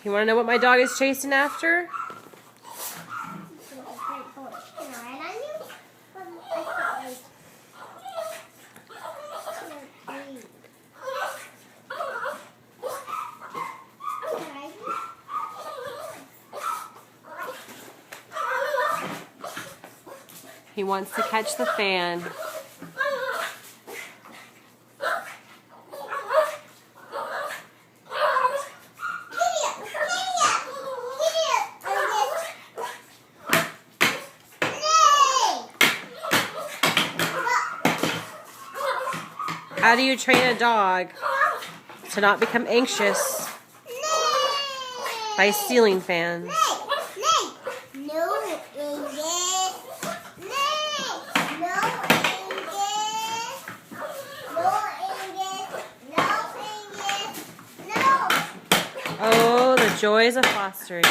You want to know what my dog is chasing after? He wants to catch the fan. How do you train a dog to not become anxious? By ceiling fans. Oh, the joys of fostering.